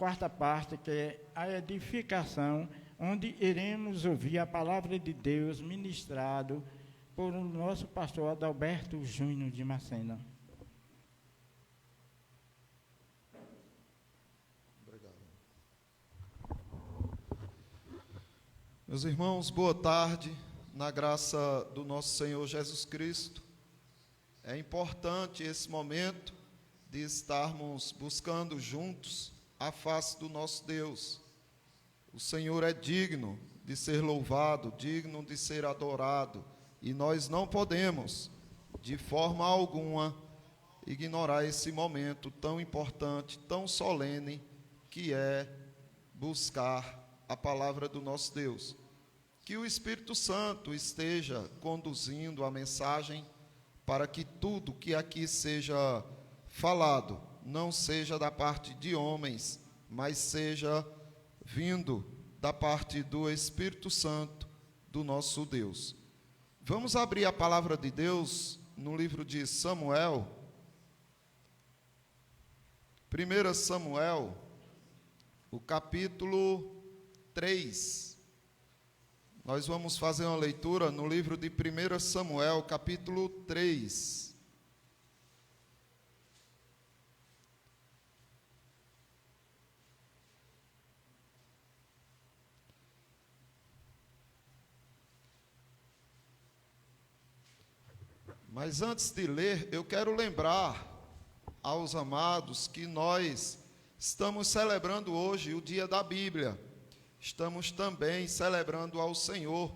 quarta parte, que é a edificação, onde iremos ouvir a palavra de Deus ministrado por o nosso pastor Adalberto Júnior de Macena. Obrigado. Meus irmãos, boa tarde, na graça do nosso Senhor Jesus Cristo. É importante esse momento de estarmos buscando juntos a face do nosso Deus. O Senhor é digno de ser louvado, digno de ser adorado, e nós não podemos, de forma alguma, ignorar esse momento tão importante, tão solene, que é buscar a palavra do nosso Deus. Que o Espírito Santo esteja conduzindo a mensagem para que tudo que aqui seja falado não seja da parte de homens, mas seja vindo da parte do Espírito Santo, do nosso Deus. Vamos abrir a palavra de Deus no livro de Samuel, 1 Samuel, o capítulo 3. Nós vamos fazer uma leitura no livro de 1 Samuel, capítulo 3. Mas antes de ler, eu quero lembrar aos amados que nós estamos celebrando hoje o dia da Bíblia. Estamos também celebrando ao Senhor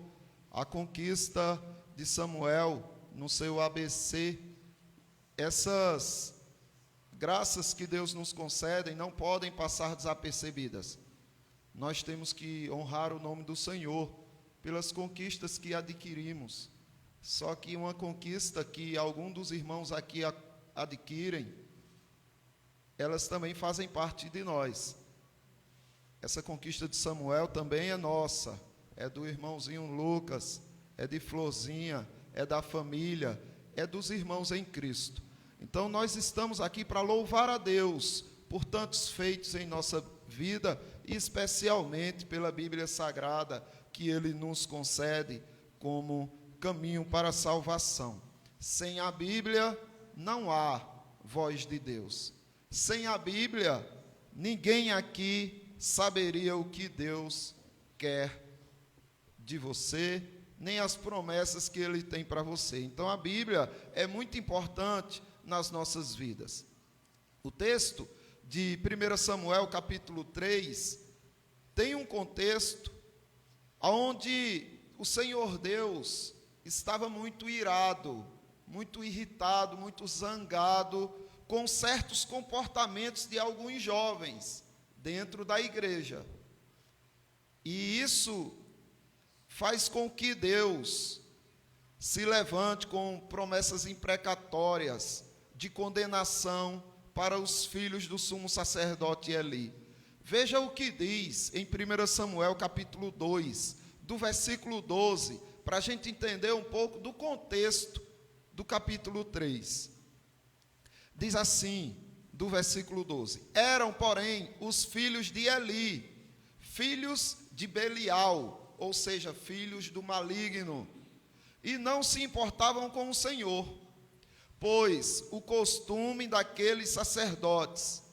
a conquista de Samuel no seu ABC. Essas graças que Deus nos concede não podem passar desapercebidas. Nós temos que honrar o nome do Senhor pelas conquistas que adquirimos. Só que uma conquista que alguns dos irmãos aqui adquirem, elas também fazem parte de nós. Essa conquista de Samuel também é nossa, é do irmãozinho Lucas, é de Florzinha, é da família, é dos irmãos em Cristo. Então nós estamos aqui para louvar a Deus por tantos feitos em nossa vida, e especialmente pela Bíblia Sagrada que Ele nos concede como caminho para a salvação. Sem a Bíblia não há voz de Deus. Sem a Bíblia, ninguém aqui saberia o que Deus quer de você, nem as promessas que Ele tem para você. Então a Bíblia é muito importante nas nossas vidas. O texto de 1 Samuel capítulo 3 tem um contexto onde o Senhor Deus estava muito irado, muito irritado, muito zangado com certos comportamentos de alguns jovens dentro da igreja. E isso faz com que Deus se levante com promessas imprecatórias de condenação para os filhos do sumo sacerdote Eli. Veja o que diz em 1 Samuel capítulo 2, do versículo 12, para a gente entender um pouco do contexto do capítulo 3. Diz assim, do versículo 12: Eram, porém, os filhos de Eli, filhos de Belial, ou seja, filhos do maligno, e não se importavam com o Senhor, pois o costume daqueles sacerdotes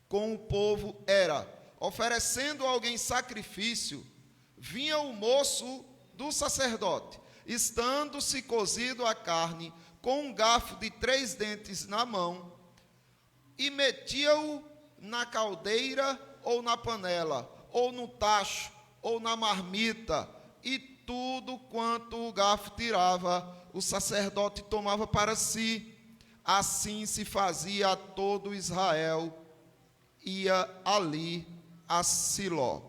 com o povo era, oferecendo a alguém sacrifício, vinha o moço do sacerdote, estando-se cozido a carne, com um garfo de 3 dentes na mão, e metia-o na caldeira, ou na panela, ou no tacho, ou na marmita, e tudo quanto o garfo tirava, o sacerdote tomava para si. Assim se fazia a todo Israel, ia ali a Siló.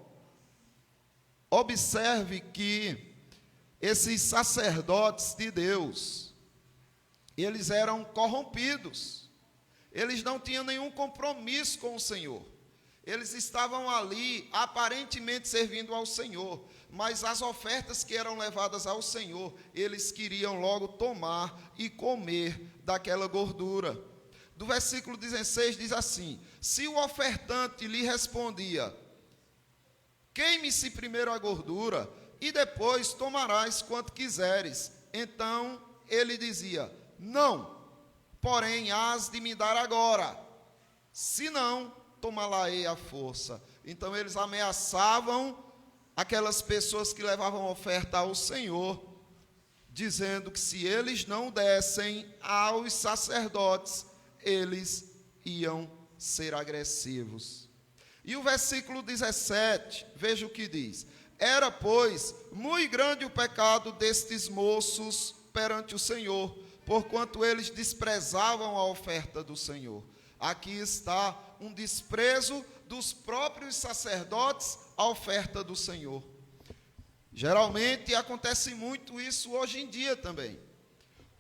Observe que esses sacerdotes de Deus, eles eram corrompidos, eles não tinham nenhum compromisso com o Senhor, eles estavam ali aparentemente servindo ao Senhor, mas as ofertas que eram levadas ao Senhor, eles queriam logo tomar e comer daquela gordura. do versículo 16 diz assim: se o ofertante lhe respondia: queime-se primeiro a gordura, e depois tomarás quanto quiseres. Então ele dizia: não, porém hás de me dar agora, senão tomá-la-ei à força. Então eles ameaçavam aquelas pessoas que levavam oferta ao Senhor, dizendo que se eles não dessem aos sacerdotes, eles iam ser agressivos. E o versículo 17, veja o que diz: era, pois, muito grande o pecado destes moços perante o Senhor, porquanto eles desprezavam a oferta do Senhor. Aqui está um desprezo dos próprios sacerdotes à oferta do Senhor. Geralmente acontece muito isso hoje em dia também.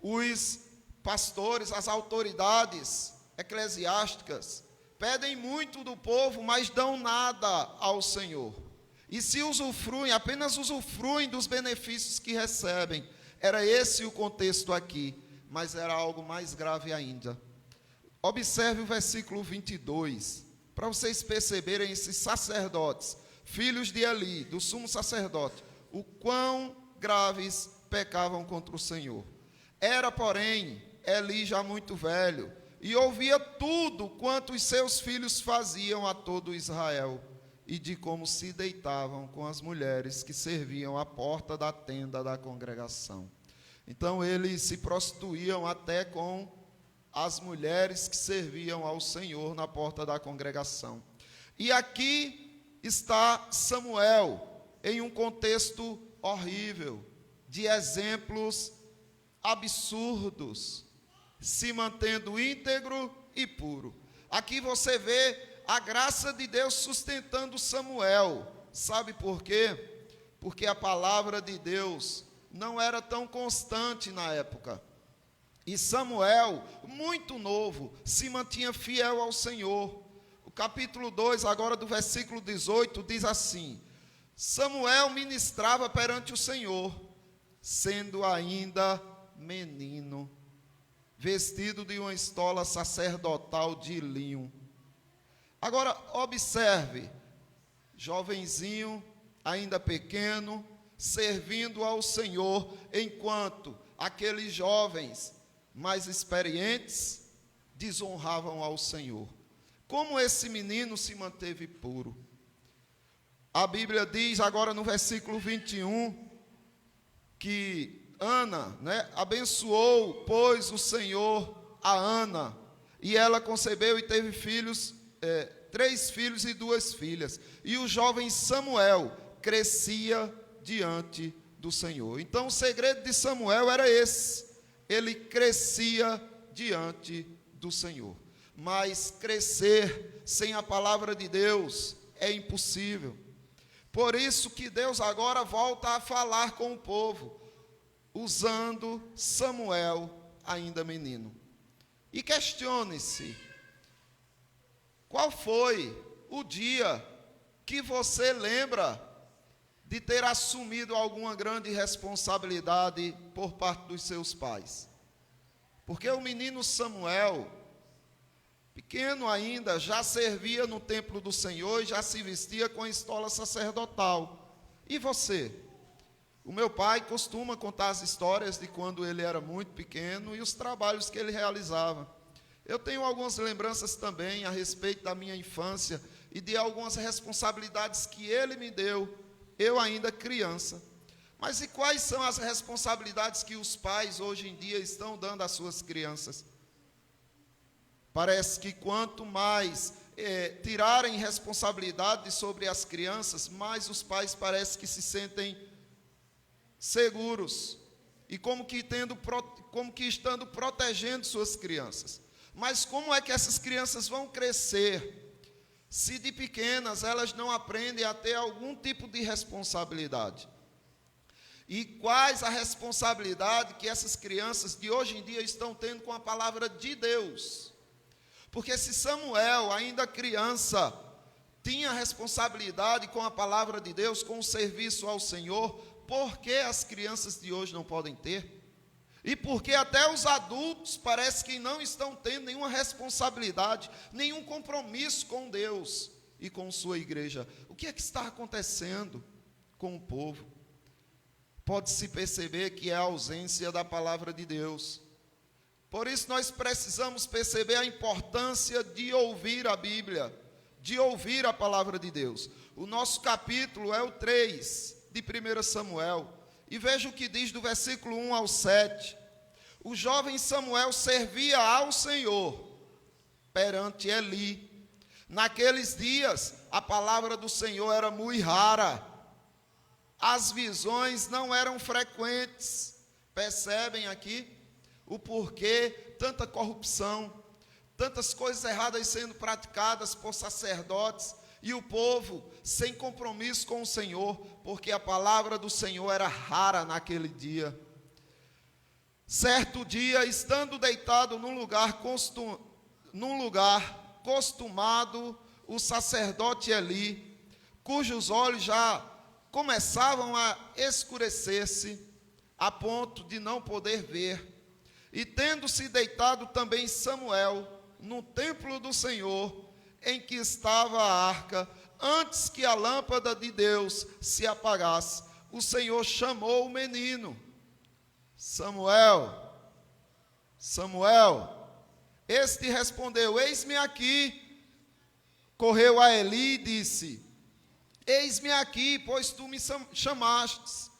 Os pastores, as autoridades eclesiásticas pedem muito do povo, mas dão nada ao Senhor. E se usufruem, apenas usufruem dos benefícios que recebem. Era esse o contexto aqui, mas era algo mais grave ainda. Observe o versículo 22, para vocês perceberem esses sacerdotes, filhos de Eli, do sumo sacerdote, o quão graves pecavam contra o Senhor. Era, porém, Eli já muito velho, e ouvia tudo quanto os seus filhos faziam a todo Israel, e de como se deitavam com as mulheres que serviam à porta da tenda da congregação. Então eles se prostituíam até com as mulheres que serviam ao Senhor na porta da congregação. E aqui está Samuel, em um contexto horrível, de exemplos absurdos, se mantendo íntegro e puro. Aqui você vê a graça de Deus sustentando Samuel. Sabe por quê? Porque a palavra de Deus não era tão constante na época. E Samuel, muito novo, se mantinha fiel ao Senhor. O capítulo 2, agora do versículo 18, diz assim: Samuel ministrava perante o Senhor, sendo ainda menino, vestido de uma estola sacerdotal de linho. Agora, observe, jovenzinho, ainda pequeno, servindo ao Senhor, enquanto aqueles jovens mais experientes desonravam ao Senhor. Como esse menino se manteve puro? A Bíblia diz agora no versículo 21 que Ana, abençoou, pois, o Senhor a Ana, e ela concebeu e teve filhos, 3 filhos e 2 filhas. E o jovem Samuel crescia diante do Senhor. Então o segredo de Samuel era esse: ele crescia diante do Senhor. Mas crescer sem a palavra de Deus é impossível. Por isso que Deus agora volta a falar com o povo, usando Samuel ainda menino. E questione-se: qual foi o dia que você lembra de ter assumido alguma grande responsabilidade por parte dos seus pais? Porque o menino Samuel, pequeno ainda, já servia no templo do Senhor e já se vestia com a estola sacerdotal. E você? O meu pai costuma contar as histórias de quando ele era muito pequeno e os trabalhos que ele realizava. Eu tenho algumas lembranças também a respeito da minha infância e de algumas responsabilidades que ele me deu, eu ainda criança. Mas e quais são as responsabilidades que os pais hoje em dia estão dando às suas crianças? Parece que quanto mais tirarem responsabilidade sobre as crianças, mais os pais parecem que se sentem seguros e como que estando protegendo suas crianças. Mas como é que essas crianças vão crescer se de pequenas elas não aprendem a ter algum tipo de responsabilidade? E quais a responsabilidade que essas crianças de hoje em dia estão tendo com a palavra de Deus? Porque se Samuel, ainda criança, tinha responsabilidade com a palavra de Deus, com o serviço ao Senhor, por que as crianças de hoje não podem ter? e porque até os adultos parece que não estão tendo nenhuma responsabilidade, nenhum compromisso com Deus e com sua igreja. O que é que está acontecendo com o povo? Pode-se perceber que é a ausência da palavra de Deus. Por isso nós precisamos perceber a importância de ouvir a Bíblia, de ouvir a palavra de Deus. O nosso capítulo é o 3 de 1 Samuel. E veja o que diz do versículo 1 ao 7. O jovem Samuel servia ao Senhor perante Eli. Naqueles dias, a palavra do Senhor era muito rara. As visões não eram frequentes. Percebem aqui o porquê tanta corrupção, tantas coisas erradas sendo praticadas por sacerdotes e o povo sem compromisso com o Senhor, porque a palavra do Senhor era rara naquele dia. Certo dia, estando deitado num lugar costumado, o sacerdote Eli, cujos olhos já começavam a escurecer-se, a ponto de não poder ver, e tendo-se deitado também Samuel no templo do Senhor, em que estava a arca, antes que a lâmpada de Deus se apagasse, o Senhor chamou o menino: Samuel, Samuel. Este respondeu: eis-me aqui. Correu a Eli e disse: eis-me aqui, pois tu me chamastes.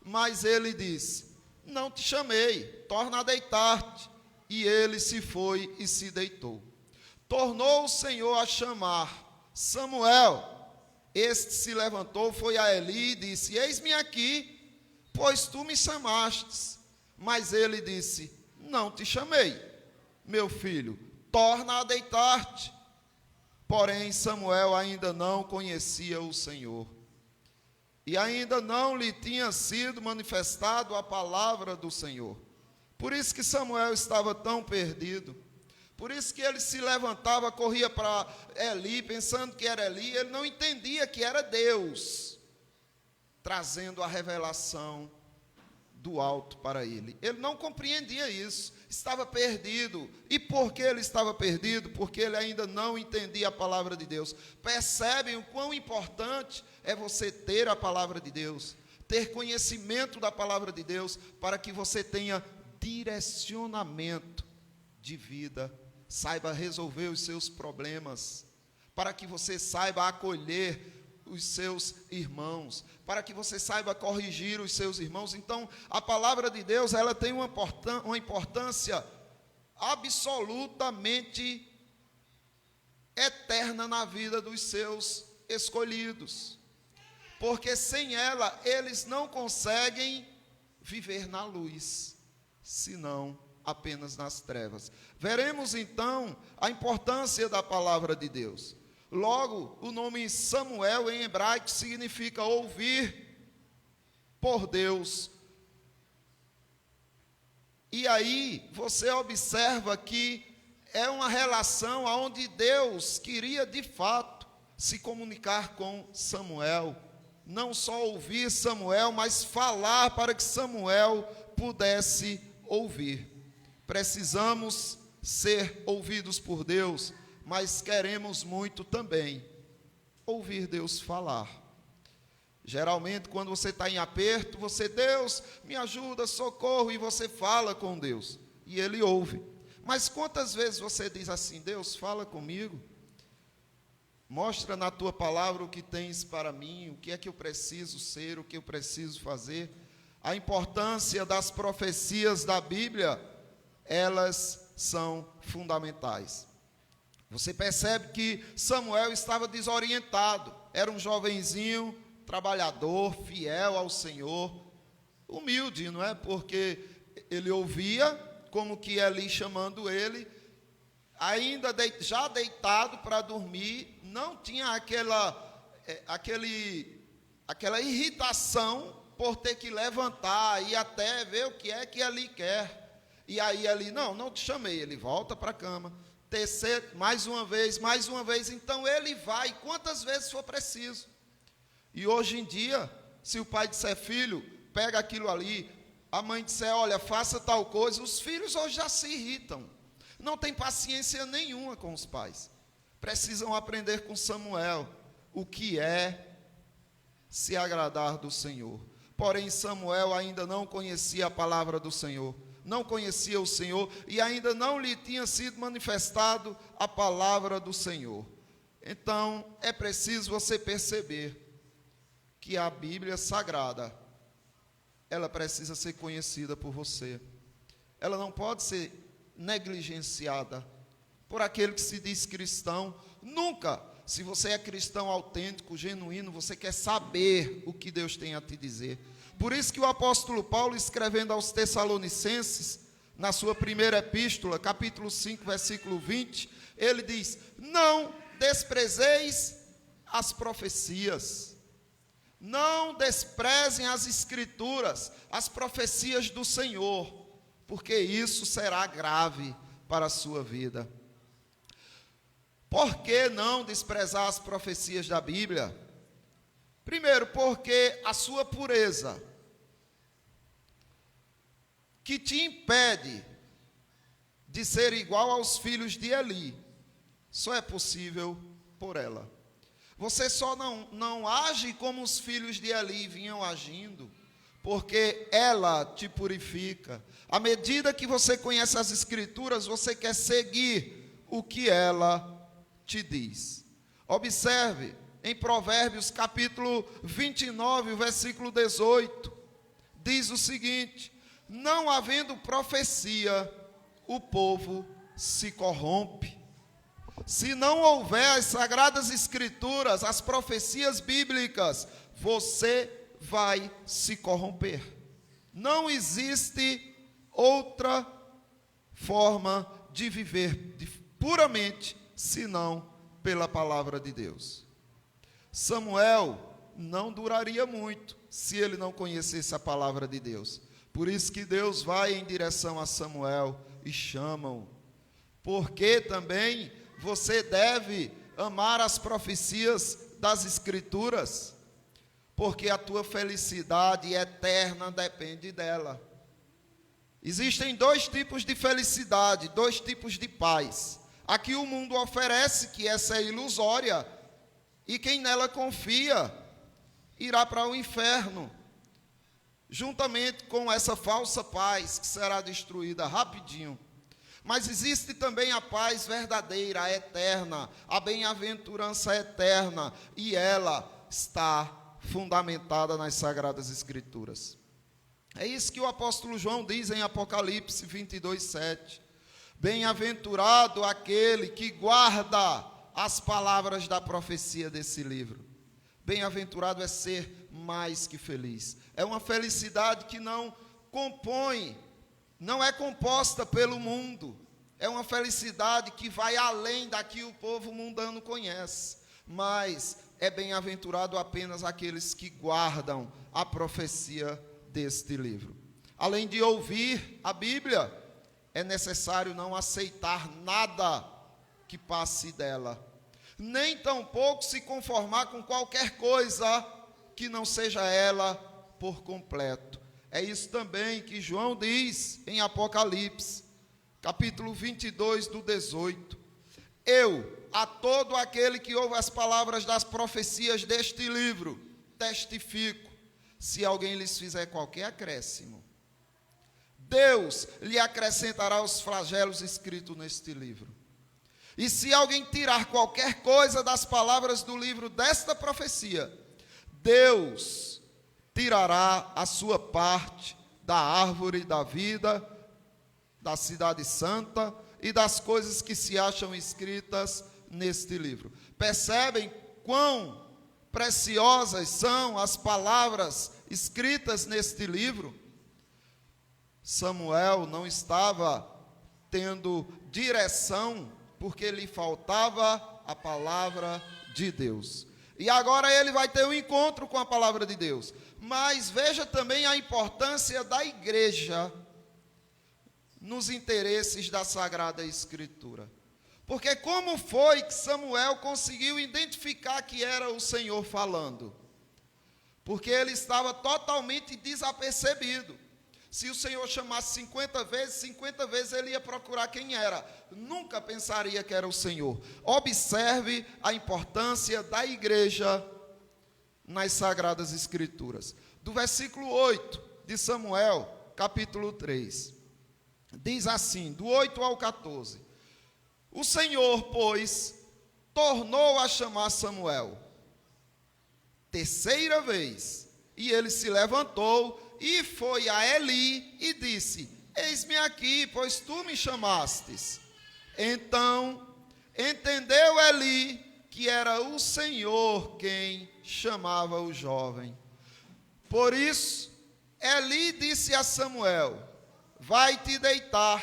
Mas ele disse: não te chamei, torna a deitar-te. E ele se foi e se deitou. Tornou o Senhor a chamar: Samuel. Este se levantou, foi a Eli e disse: eis-me aqui, pois tu me chamastes. Mas ele disse: não te chamei, meu filho, torna a deitar-te. Porém, Samuel ainda não conhecia o Senhor, e ainda não lhe tinha sido manifestado a palavra do Senhor. Por isso que Samuel estava tão perdido. Por isso que ele se levantava, corria para Eli, pensando que era Eli. Ele não entendia que era Deus trazendo a revelação do alto para ele. Ele não compreendia isso, estava perdido. E por que ele estava perdido? Porque ele ainda não entendia a palavra de Deus. Percebem o quão importante é você ter a palavra de Deus, ter conhecimento da palavra de Deus, para que você tenha direcionamento de vida, saiba resolver os seus problemas, para que você saiba acolher os seus irmãos, para que você saiba corrigir os seus irmãos. Então, a palavra de Deus, ela tem uma importância absolutamente eterna na vida dos seus escolhidos, porque sem ela, eles não conseguem viver na luz, senão apenas nas trevas. Veremos então a importância da palavra de Deus. Logo, o nome Samuel em hebraico significa ouvir por Deus. E aí você observa que é uma relação onde Deus queria de fato se comunicar com Samuel. Não só ouvir Samuel, mas falar para que Samuel pudesse ouvir. Precisamos ser ouvidos por Deus, mas queremos muito também ouvir Deus falar. Geralmente, quando você está em aperto, você: Deus, me ajuda, socorro, e você fala com Deus, e Ele ouve. Mas quantas vezes você diz assim: Deus, fala comigo, mostra na Tua palavra o que tens para mim, o que é que eu preciso ser, o que eu preciso fazer. A importância das profecias da Bíblia, elas são fundamentais. Você percebe que Samuel estava desorientado, era um jovenzinho, trabalhador, fiel ao Senhor, humilde, não é? Porque ele ouvia como que Eli chamando ele, ainda já deitado para dormir, não tinha aquela irritação por ter que levantar e até ver o que é que Eli quer. E aí Eli: não te chamei. Ele volta para a cama, terceiro, mais uma vez, então ele vai quantas vezes for preciso. E hoje em dia, se o pai disser: filho, pega aquilo ali, a mãe disser, olha, faça tal coisa, os filhos hoje já se irritam. Não tem paciência nenhuma com os pais. Precisam aprender com Samuel o que é se agradar do Senhor. Porém, Samuel ainda não conhecia a palavra do Senhor, não conhecia o Senhor e ainda não lhe tinha sido manifestado a palavra do Senhor. Então, é preciso você perceber que a Bíblia Sagrada, ela precisa ser conhecida por você. Ela não pode ser negligenciada por aquele que se diz cristão. Nunca. Se você é cristão autêntico, genuíno, você quer saber o que Deus tem a te dizer. Por isso que o apóstolo Paulo, escrevendo aos Tessalonicenses, na sua primeira epístola, capítulo 5, versículo 20, ele diz, não desprezeis as profecias, não desprezem as escrituras, as profecias do Senhor, porque isso será grave para a sua vida. Por que não desprezar as profecias da Bíblia? Primeiro, porque a sua pureza, que te impede de ser igual aos filhos de Eli, só é possível por ela. Você só não age como os filhos de Eli vinham agindo, porque ela te purifica. À medida que você conhece as Escrituras, você quer seguir o que ela te diz. Observe, em Provérbios capítulo 29, versículo 18, diz o seguinte, não havendo profecia, o povo se corrompe. Se não houver as sagradas escrituras, as profecias bíblicas, você vai se corromper. Não existe outra forma de viver puramente, senão pela palavra de Deus. Samuel não duraria muito se ele não conhecesse a palavra de Deus. Por isso que Deus vai em direção a Samuel e chama-o. Porque também você deve amar as profecias das Escrituras, porque a tua felicidade eterna depende dela. Existem dois tipos de felicidade, dois tipos de paz. A que o mundo oferece, que essa é ilusória, e quem nela confia irá para o inferno, juntamente com essa falsa paz que será destruída rapidinho. Mas existe também a paz verdadeira, a eterna, a bem-aventurança eterna, e ela está fundamentada nas Sagradas Escrituras. É isso que o apóstolo João diz em Apocalipse 22, 7. Bem-aventurado aquele que guarda as palavras da profecia desse livro. Bem-aventurado é ser mais que feliz. É uma felicidade que não é composta pelo mundo. É uma felicidade que vai além da que o povo mundano conhece. Mas é bem-aventurado apenas aqueles que guardam a profecia deste livro. Além de ouvir a Bíblia, é necessário não aceitar nada que passe dela, nem tampouco se conformar com qualquer coisa que não seja ela por completo. É isso também que João diz em Apocalipse, capítulo 22, do 18. Eu, a todo aquele que ouve as palavras das profecias deste livro, testifico, se alguém lhes fizer qualquer acréscimo, Deus lhe acrescentará os flagelos escritos neste livro. E se alguém tirar qualquer coisa das palavras do livro desta profecia, Deus tirará a sua parte da árvore da vida, da cidade santa e das coisas que se acham escritas neste livro. Percebem quão preciosas são as palavras escritas neste livro? Samuel não estava tendo direção porque lhe faltava a palavra de Deus. E agora ele vai ter um encontro com a palavra de Deus. Mas veja também a importância da igreja nos interesses da Sagrada Escritura. Porque como foi que Samuel conseguiu identificar que era o Senhor falando? Porque ele estava totalmente desapercebido. Se o Senhor chamasse 50 vezes ele ia procurar quem era. Nunca pensaria que era o Senhor. Observe a importância da igreja nas Sagradas Escrituras. Do versículo 8 de Samuel, capítulo 3. Diz assim, do 8 ao 14. O Senhor, pois, tornou a chamar Samuel, terceira vez, e ele se levantou e foi a Eli e disse: eis-me aqui, pois tu me chamastes. Então entendeu Eli que era o Senhor quem chamava o jovem. Por isso, Eli disse a Samuel: vai te deitar,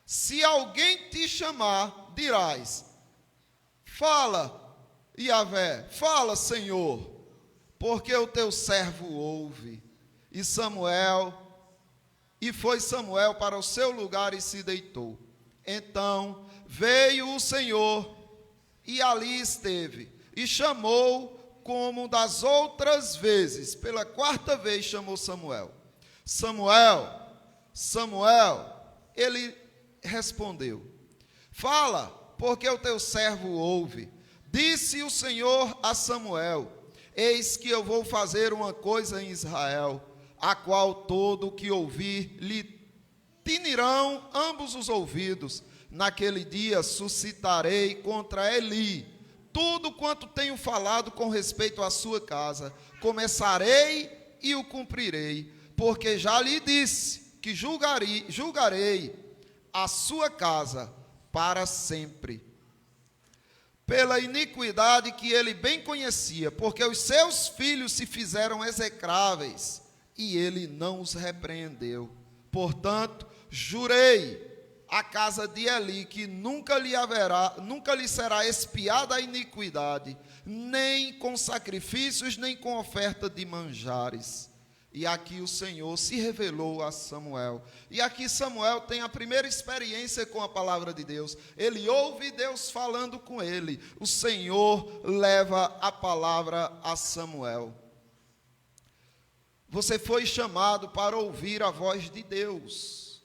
se alguém te chamar, dirás: fala, Yahvé, fala, Senhor, porque o teu servo ouve. E foi Samuel para o seu lugar e se deitou. Então veio o Senhor e ali esteve, e chamou como das outras vezes. Pela quarta vez chamou Samuel. Samuel, Samuel. Ele respondeu: fala, porque o teu servo ouve. Disse o Senhor a Samuel: eis que eu vou fazer uma coisa em Israel, a qual todo o que ouvir lhe tinirão ambos os ouvidos. Naquele dia suscitarei contra Eli tudo quanto tenho falado com respeito à sua casa. Começarei e o cumprirei, porque já lhe disse que julgarei a sua casa para sempre, pela iniquidade que ele bem conhecia, porque os seus filhos se fizeram execráveis, e ele não os repreendeu. Portanto, jurei a casa de Eli que nunca lhe será expiada a iniquidade, nem com sacrifícios, nem com oferta de manjares. E aqui o Senhor se revelou a Samuel. E aqui Samuel tem a primeira experiência com a palavra de Deus. Ele ouve Deus falando com ele. O Senhor leva a palavra a Samuel. Você foi chamado para ouvir a voz de Deus.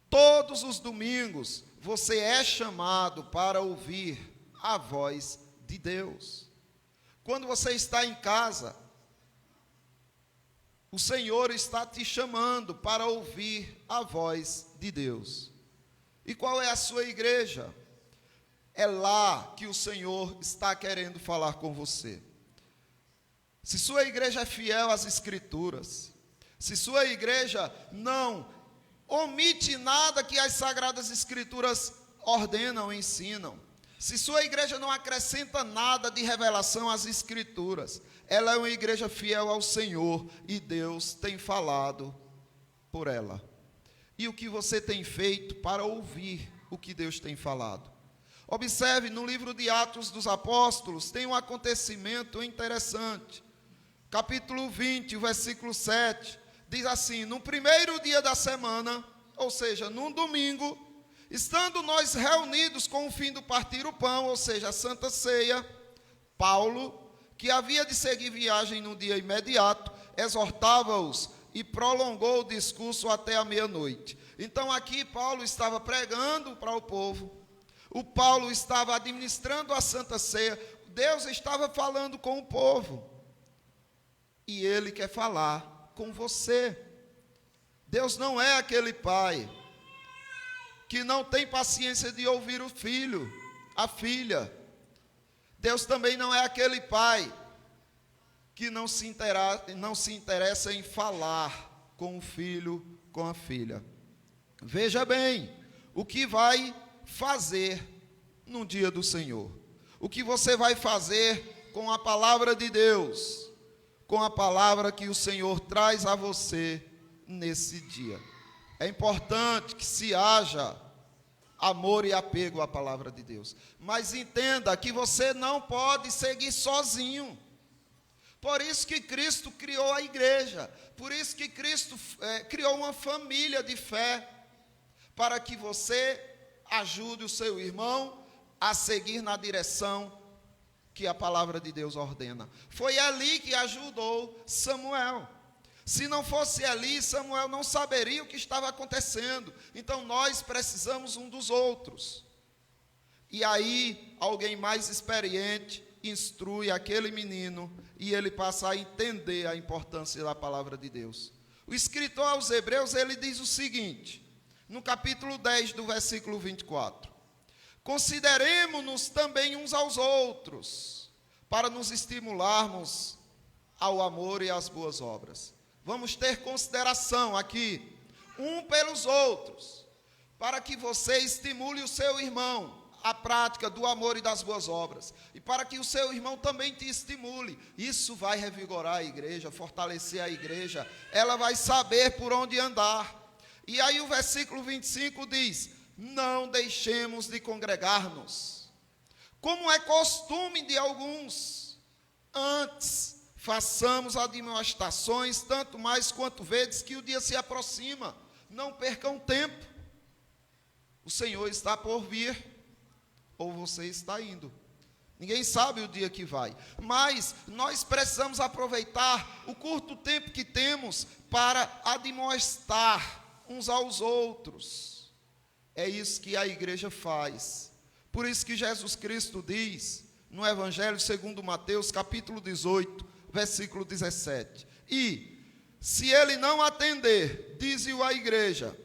Todos os domingos você é chamado para ouvir a voz de Deus. Quando você está em casa, o Senhor está te chamando para ouvir a voz de Deus. E qual é a sua igreja? É lá que o Senhor está querendo falar com você. Se sua igreja é fiel às Escrituras, se sua igreja não omite nada que as Sagradas Escrituras ordenam, ensinam, se sua igreja não acrescenta nada de revelação às Escrituras, ela é uma igreja fiel ao Senhor e Deus tem falado por ela. E o que você tem feito para ouvir o que Deus tem falado? Observe, no livro de Atos dos Apóstolos, tem um acontecimento interessante. Capítulo 20, versículo 7, diz assim: no primeiro dia da semana, ou seja, num domingo, estando nós reunidos com o fim do partir o pão, ou seja, a Santa Ceia, Paulo, que havia de seguir viagem no dia imediato, exortava-os e prolongou o discurso até a meia-noite. Então aqui Paulo estava pregando para o povo, o Paulo estava administrando a Santa Ceia, Deus estava falando com o povo, e Ele quer falar com você. Deus não é aquele pai que não tem paciência de ouvir o filho, a filha. Deus também não é aquele pai que não se interessa em falar com o filho, com a filha. Veja bem, o que vai fazer no dia do Senhor. O que você vai fazer com a palavra de Deus, com a palavra que o Senhor traz a você nesse dia. É importante que se haja amor e apego à palavra de Deus. Mas entenda que você não pode seguir sozinho. Por isso que Cristo criou a igreja. Por isso que Cristo criou uma família de fé. Para que você ajude o seu irmão a seguir na direção que a palavra de Deus ordena. Foi ali que ajudou Samuel. Se não fosse Eli, Samuel não saberia o que estava acontecendo. Então nós precisamos um dos outros. E aí, alguém mais experiente instrui aquele menino e ele passa a entender a importância da palavra de Deus. O escritor aos Hebreus, ele diz o seguinte, no capítulo 10, do versículo 24. Consideremo-nos também uns aos outros, para nos estimularmos ao amor e às boas obras. Vamos ter consideração aqui, um pelos outros, para que você estimule o seu irmão à prática do amor e das boas obras, e para que o seu irmão também te estimule. Isso vai revigorar a igreja, fortalecer a igreja, ela vai saber por onde andar. E aí o versículo 25 diz, não deixemos de congregar-nos, como é costume de alguns, antes façamos admoestações, tanto mais quanto vedes que o dia se aproxima. Não percam tempo, o Senhor está por vir, ou você está indo. Ninguém sabe o dia que vai, mas nós precisamos aproveitar o curto tempo que temos para admoestar uns aos outros. É isso que a igreja faz. Por isso que Jesus Cristo diz, no Evangelho segundo Mateus, capítulo 18, versículo 17, e se ele não atender, diz-o à igreja,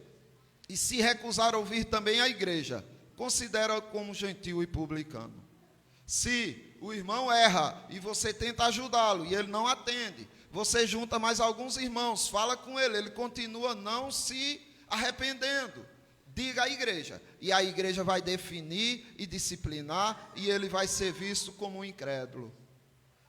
e se recusar a ouvir também a igreja, considera como gentil e publicano. Se o irmão erra e você tenta ajudá-lo e ele não atende, você junta mais alguns irmãos, fala com ele, ele continua não se arrependendo, diga à igreja, e a igreja vai definir e disciplinar, e ele vai ser visto como um incrédulo.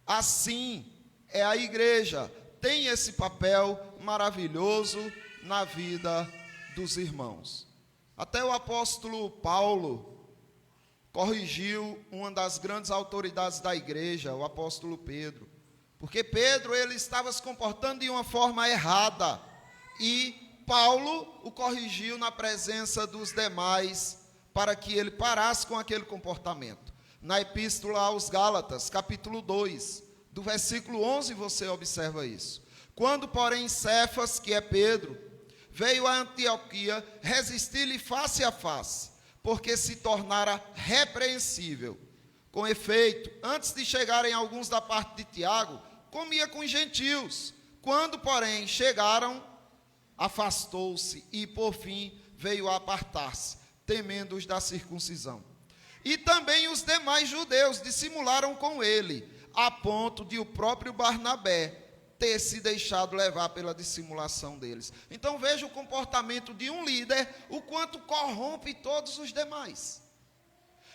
Assim é a igreja, tem esse papel maravilhoso na vida dos irmãos. Até o apóstolo Paulo corrigiu uma das grandes autoridades da igreja, o apóstolo Pedro, porque Pedro ele estava se comportando de uma forma errada, e Paulo o corrigiu na presença dos demais, para que ele parasse com aquele comportamento. Na epístola aos Gálatas, capítulo 2, do versículo 11, você observa isso. Quando, porém, Cefas, que é Pedro, veio a Antioquia, resistir-lhe face a face, porque se tornara repreensível. Com efeito, antes de chegarem alguns da parte de Tiago, comia com os gentios. Quando, porém, chegaram, afastou-se e, por fim, veio a apartar-se, temendo os da circuncisão. E também os demais judeus dissimularam com ele, a ponto de o próprio Barnabé ter se deixado levar pela dissimulação deles. Então veja o comportamento de um líder, o quanto corrompe todos os demais.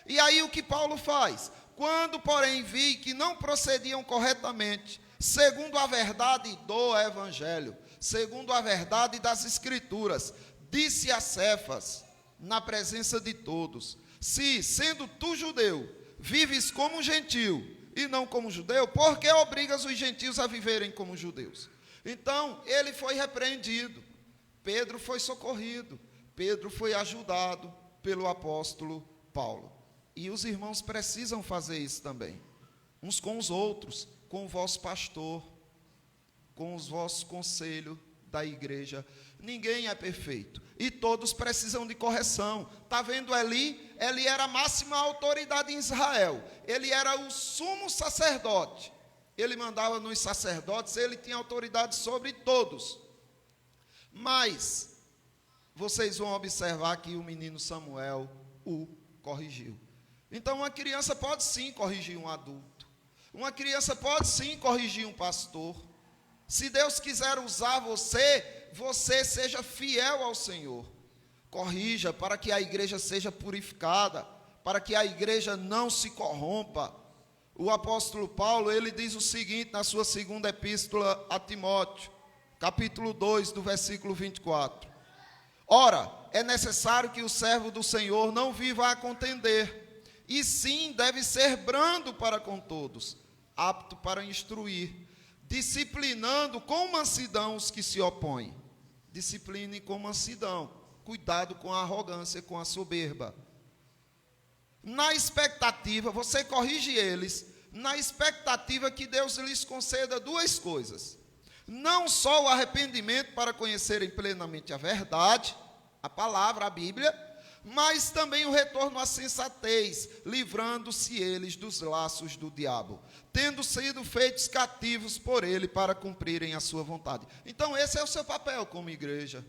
E aí o que Paulo faz? Quando, porém, vi que não procediam corretamente, segundo a verdade do Evangelho, segundo a verdade das Escrituras, disse a Cefas, na presença de todos, se, sendo tu judeu, vives como gentil, e não como judeu, por que obrigas os gentios a viverem como judeus? Então, ele foi repreendido, Pedro foi socorrido, Pedro foi ajudado pelo apóstolo Paulo. E os irmãos precisam fazer isso também, uns com os outros, com o vosso pastor, com os vossos conselhos da igreja. Ninguém é perfeito, e todos precisam de correção. Está vendo Eli? Ele era a máxima autoridade em Israel, ele era o sumo sacerdote, ele mandava nos sacerdotes, ele tinha autoridade sobre todos. Mas vocês vão observar que o menino Samuel o corrigiu. Então uma criança pode sim corrigir um adulto, uma criança pode sim corrigir um pastor. Se Deus quiser usar você, você seja fiel ao Senhor. Corrija para que a igreja seja purificada, para que a igreja não se corrompa. O apóstolo Paulo, ele diz o seguinte na sua segunda epístola a Timóteo, capítulo 2, do versículo 24. Ora, é necessário que o servo do Senhor não viva a contender, e sim deve ser brando para com todos, apto para instruir, disciplinando com mansidão os que se opõem. Discipline com mansidão. Cuidado com a arrogância, com a soberba. Na expectativa, você corrige eles, na expectativa que Deus lhes conceda duas coisas. Não só o arrependimento para conhecerem plenamente a verdade, a palavra, a Bíblia, mas também o retorno à sensatez, livrando-se eles dos laços do diabo, tendo sido feitos cativos por ele para cumprirem a sua vontade. Então esse é o seu papel como igreja.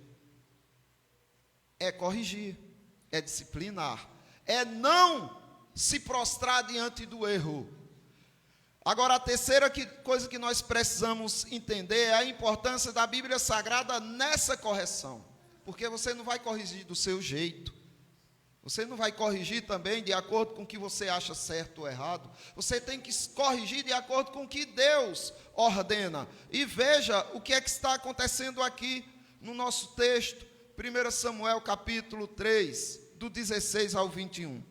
É corrigir, é disciplinar, é não se prostrar diante do erro. Agora, a terceira coisa que nós precisamos entender é a importância da Bíblia Sagrada nessa correção. Porque você não vai corrigir do seu jeito. Você não vai corrigir também de acordo com o que você acha certo ou errado. Você tem que corrigir de acordo com o que Deus ordena. E veja o que é que está acontecendo aqui no nosso texto. 1 Samuel capítulo 3, do 16 ao 21.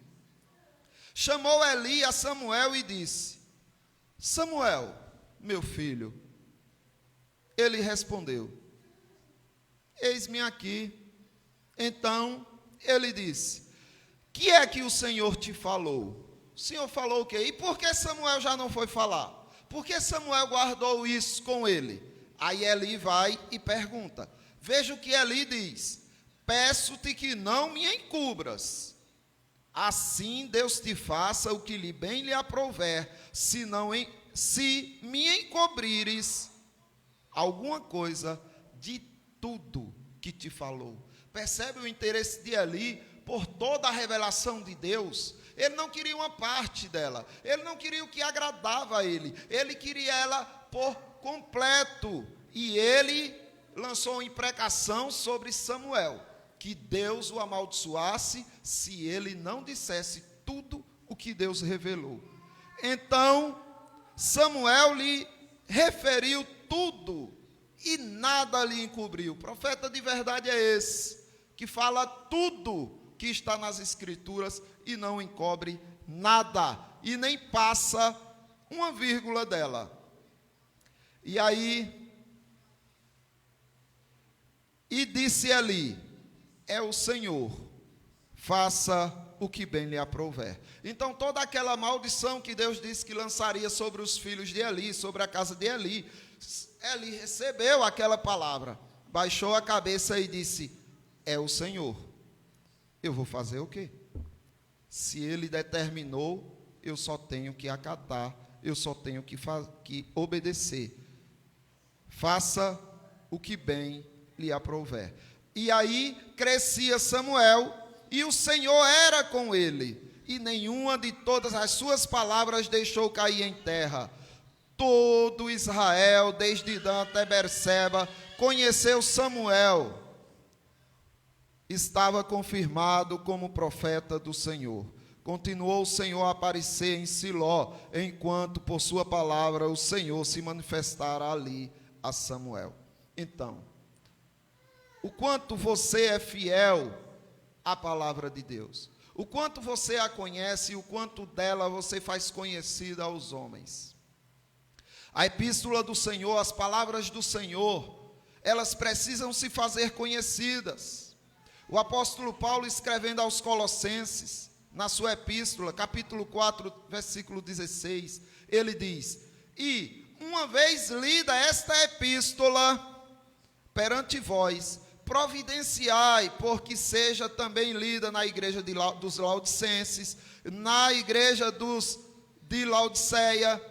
Chamou Eli a Samuel e disse: Samuel, meu filho. Ele respondeu: eis-me aqui. Então ele disse: que é que o Senhor te falou? O Senhor falou o quê? E por que Samuel já não foi falar? Por que Samuel guardou isso com ele? Aí Eli vai e pergunta. Veja o que Eli diz: peço-te que não me encubras. Assim Deus te faça o que bem lhe aprouver, se me encobrires alguma coisa de tudo que te falou. Percebe o interesse de Eli por toda a revelação de Deus? Ele não queria uma parte dela, ele não queria o que agradava a ele queria ela por completo. E ele lançou uma imprecação sobre Samuel, que Deus o amaldiçoasse se ele não dissesse tudo o que Deus revelou. Então Samuel lhe referiu tudo e nada lhe encobriu. O profeta de verdade é esse, que fala tudo que está nas Escrituras e não encobre nada, e nem passa uma vírgula dela. E aí, e disse Eli: é o Senhor, faça o que bem lhe aprouver. Então toda aquela maldição que Deus disse que lançaria sobre os filhos de Eli, sobre a casa de Eli, Eli recebeu aquela palavra, baixou a cabeça e disse: é o Senhor, eu vou fazer o quê? Se ele determinou, eu só tenho que acatar, eu só tenho que obedecer. Faça o que bem lhe aprouver. E aí crescia Samuel, e o Senhor era com ele, e nenhuma de todas as suas palavras deixou cair em terra. Todo Israel, desde Dan até Berseba, conheceu Samuel. Estava confirmado como profeta do Senhor. Continuou o Senhor a aparecer em Siló, enquanto por sua palavra o Senhor se manifestara ali a Samuel. Então, o quanto você é fiel à palavra de Deus, o quanto você a conhece e o quanto dela você faz conhecida aos homens. A epístola do Senhor, as palavras do Senhor, elas precisam se fazer conhecidas. O apóstolo Paulo, escrevendo aos Colossenses, na sua epístola, capítulo 4, versículo 16, ele diz: e uma vez lida esta epístola perante vós, providenciai, porque seja também lida na igreja dos Laodicenses, na igreja de Laodiceia,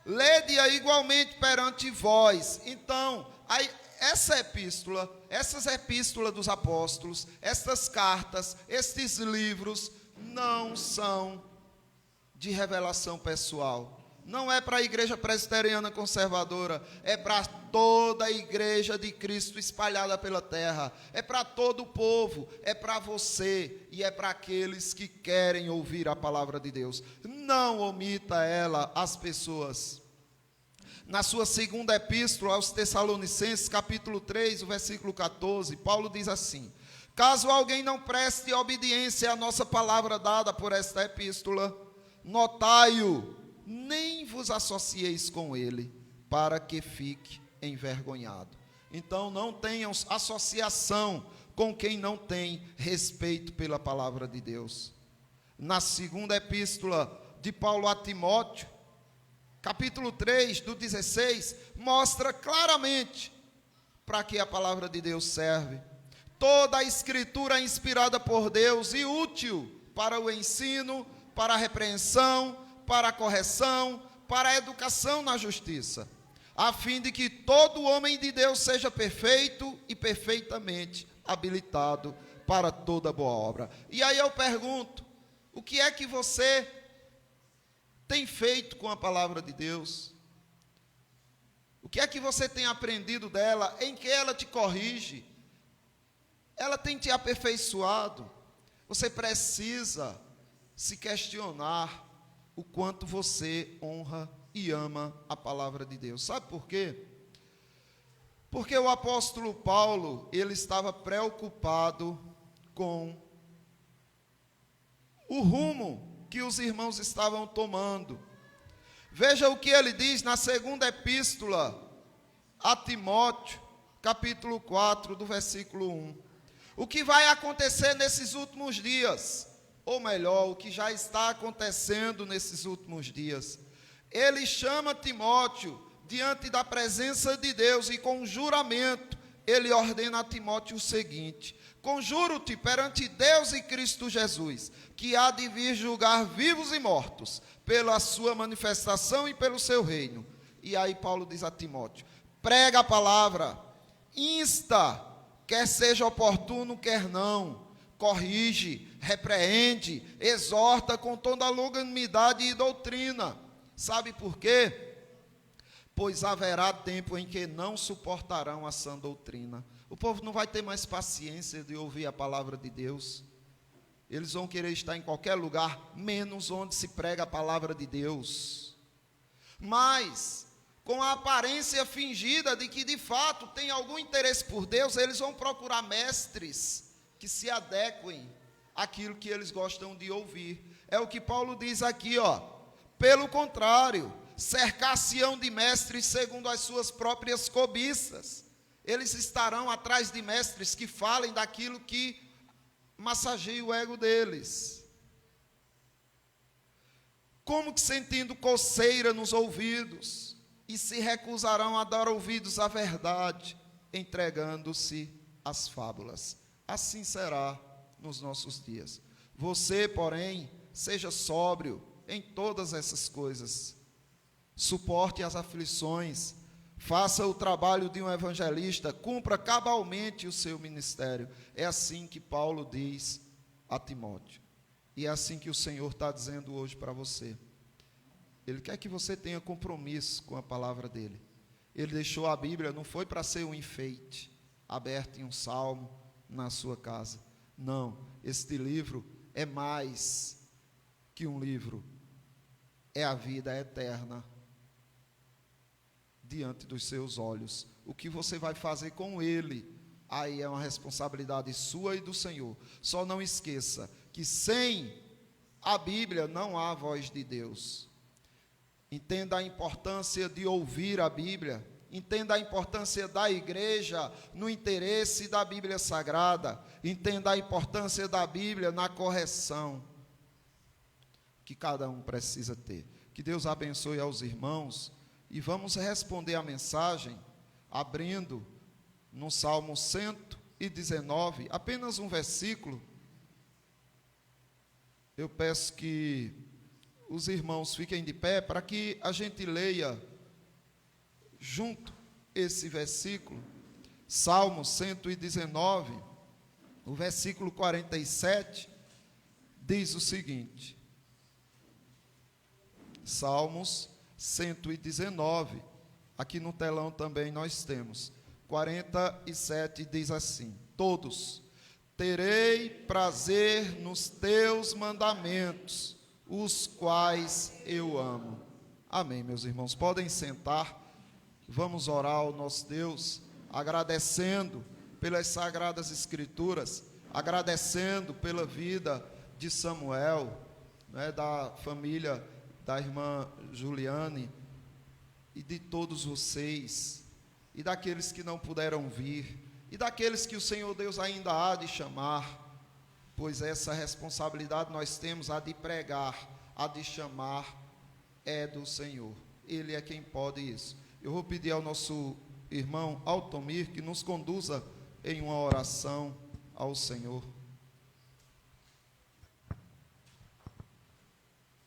lede-a igualmente perante vós. Então, essas epístolas dos apóstolos, estas cartas, estes livros, não são de revelação pessoal. Não é para a igreja presbiteriana conservadora, é para toda a igreja de Cristo espalhada pela terra, é para todo o povo, é para você e é para aqueles que querem ouvir a palavra de Deus. Não omita ela às pessoas. Na sua segunda epístola aos Tessalonicenses, capítulo 3, o versículo 14, Paulo diz assim: caso alguém não preste obediência à nossa palavra dada por esta epístola, notai-o, nem vos associeis com ele, para que fique envergonhado. Então não tenham associação com quem não tem respeito pela palavra de Deus. Na segunda epístola de Paulo a Timóteo, capítulo 3, do 16, mostra claramente para que a palavra de Deus serve. Toda a escritura é inspirada por Deus e útil para o ensino, para a repreensão, para a correção, para a educação na justiça, a fim de que todo homem de Deus seja perfeito e perfeitamente habilitado para toda boa obra. E aí eu pergunto, o que é que você tem feito com a palavra de Deus? O que é que você tem aprendido dela? Em que ela te corrige? Ela tem te aperfeiçoado? Você precisa se questionar o quanto você honra e ama a palavra de Deus. Sabe por quê? Porque o apóstolo Paulo, ele estava preocupado com o rumo que os irmãos estavam tomando. Veja o que ele diz na segunda epístola a Timóteo, capítulo 4, do versículo 1. O que vai acontecer nesses últimos dias, ou melhor, o que já está acontecendo nesses últimos dias. Ele chama Timóteo diante da presença de Deus e com juramento, ele ordena a Timóteo o seguinte: conjuro-te perante Deus e Cristo Jesus, que há de vir julgar vivos e mortos, pela sua manifestação e pelo seu reino. E aí Paulo diz a Timóteo: prega a palavra, insta, quer seja oportuno, quer não, corrige, repreende, exorta com toda a longanimidade e doutrina. Sabe por quê? Pois haverá tempo em que não suportarão a sã doutrina. O povo não vai ter mais paciência de ouvir a palavra de Deus. Eles vão querer estar em qualquer lugar, menos onde se prega a palavra de Deus. Mas, com a aparência fingida de que de fato tem algum interesse por Deus, eles vão procurar mestres que se adequem àquilo que eles gostam de ouvir. É o que Paulo diz aqui, ó. Pelo contrário, cercar-se-ão de mestres segundo as suas próprias cobiças. Eles estarão atrás de mestres que falem daquilo que massageia o ego deles. Como que sentindo coceira nos ouvidos, e se recusarão a dar ouvidos à verdade, entregando-se às fábulas. Assim será nos nossos dias. Você, porém, seja sóbrio em todas essas coisas. Suporte as aflições, faça o trabalho de um evangelista, cumpra cabalmente o seu ministério. É assim que Paulo diz a Timóteo. E é assim que o Senhor está dizendo hoje para você. Ele quer que você tenha compromisso com a palavra dele. Ele deixou a Bíblia, não foi para ser um enfeite, aberto em um salmo na sua casa. Não, este livro é mais que um livro. É a vida eterna diante dos seus olhos. O que você vai fazer com ele, aí é uma responsabilidade sua e do Senhor. Só não esqueça que sem a Bíblia não há voz de Deus. Entenda a importância de ouvir a Bíblia. Entenda a importância da igreja no interesse da Bíblia Sagrada. Entenda a importância da Bíblia na correção que cada um precisa ter. Que Deus abençoe aos irmãos. E vamos responder a mensagem abrindo no Salmo 119, apenas um versículo. Eu peço que os irmãos fiquem de pé para que a gente leia junto esse versículo. Salmo 119, o versículo 47, diz o seguinte. Salmos 119, aqui no telão também nós temos. 47 diz assim: todos, terei prazer nos teus mandamentos, os quais eu amo. Amém, meus irmãos. Podem sentar. Vamos orar ao nosso Deus, agradecendo pelas sagradas escrituras, agradecendo pela vida de Samuel, né, da família da irmã Juliane, e de todos vocês, e daqueles que não puderam vir, e daqueles que o Senhor Deus ainda há de chamar, pois essa responsabilidade nós temos, a de pregar, a de chamar, é do Senhor. Ele é quem pode isso. Eu vou pedir ao nosso irmão Altomir que nos conduza em uma oração ao Senhor.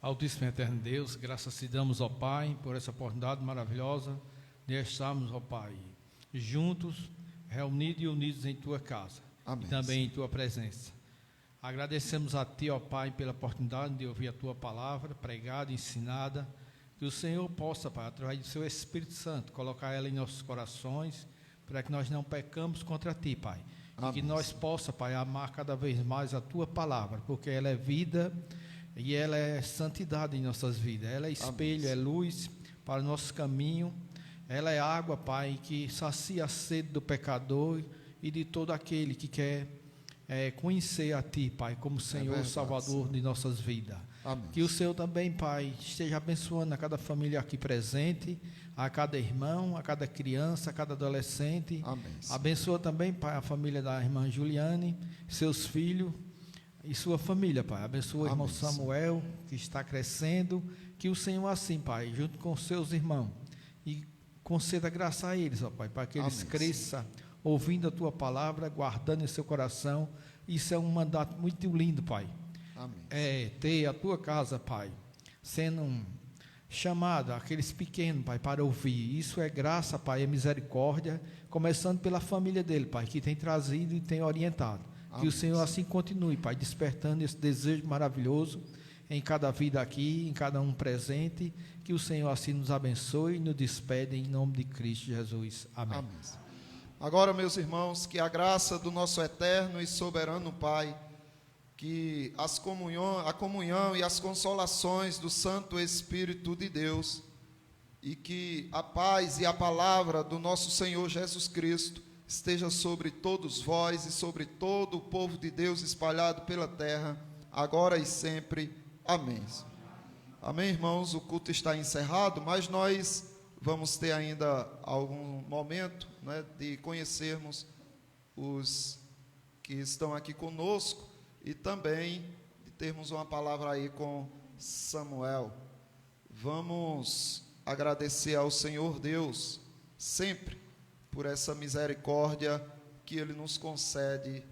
Altíssimo e eterno Deus, graças te damos, ó Pai, por essa oportunidade maravilhosa de estarmos, ó Pai, juntos, reunidos e unidos em Tua casa. Amém. E também em Tua presença. Agradecemos a Ti, ó Pai, pela oportunidade de ouvir a Tua palavra pregada, ensinada, que o Senhor possa, Pai, através do Seu Espírito Santo, colocar ela em nossos corações, para que nós não pecamos contra Ti, Pai. Amém. E que nós possa, Pai, amar cada vez mais a Tua palavra, porque ela é vida e ela é santidade em nossas vidas. Ela é espelho, é luz para o nosso caminho. Ela é água, Pai, que sacia a sede do pecador e de todo aquele que quer conhecer a Ti, Pai, como Senhor verdade, Salvador de nossas vidas. Amém. Que o Senhor também, Pai, esteja abençoando a cada família aqui presente, a cada irmão, a cada criança, a cada adolescente. Amém. Abençoa também, Pai, a família da irmã Juliane, seus filhos e sua família, Pai. Abençoa o irmão Amém. Samuel, que está crescendo. Que o Senhor assim, Pai, junto com seus irmãos, e conceda graça a eles, ó Pai, para que eles Amém. cresçam ouvindo a Tua palavra, guardando em seu coração. Isso é um mandato muito lindo, Pai. Amém. É ter a Tua casa, Pai, sendo chamado aqueles pequenos, Pai, para ouvir. Isso é graça, Pai, é misericórdia, começando pela família dele, Pai, que tem trazido e tem orientado. Que Amém. o Senhor assim continue, Pai, despertando esse desejo maravilhoso em cada vida aqui, em cada um presente. Que o Senhor assim nos abençoe e nos despede em nome de Cristo Jesus. Amém. Amém. Agora, meus irmãos, que a graça do nosso eterno e soberano Pai, que a comunhão e as consolações do Santo Espírito de Deus, e que a paz e a palavra do nosso Senhor Jesus Cristo esteja sobre todos vós e sobre todo o povo de Deus espalhado pela terra, agora e sempre. Amém. Amém, irmãos? O culto está encerrado, mas nós vamos ter ainda algum momento, né, de conhecermos os que estão aqui conosco e também de termos uma palavra aí com Samuel. Vamos agradecer ao Senhor Deus sempre por essa misericórdia que Ele nos concede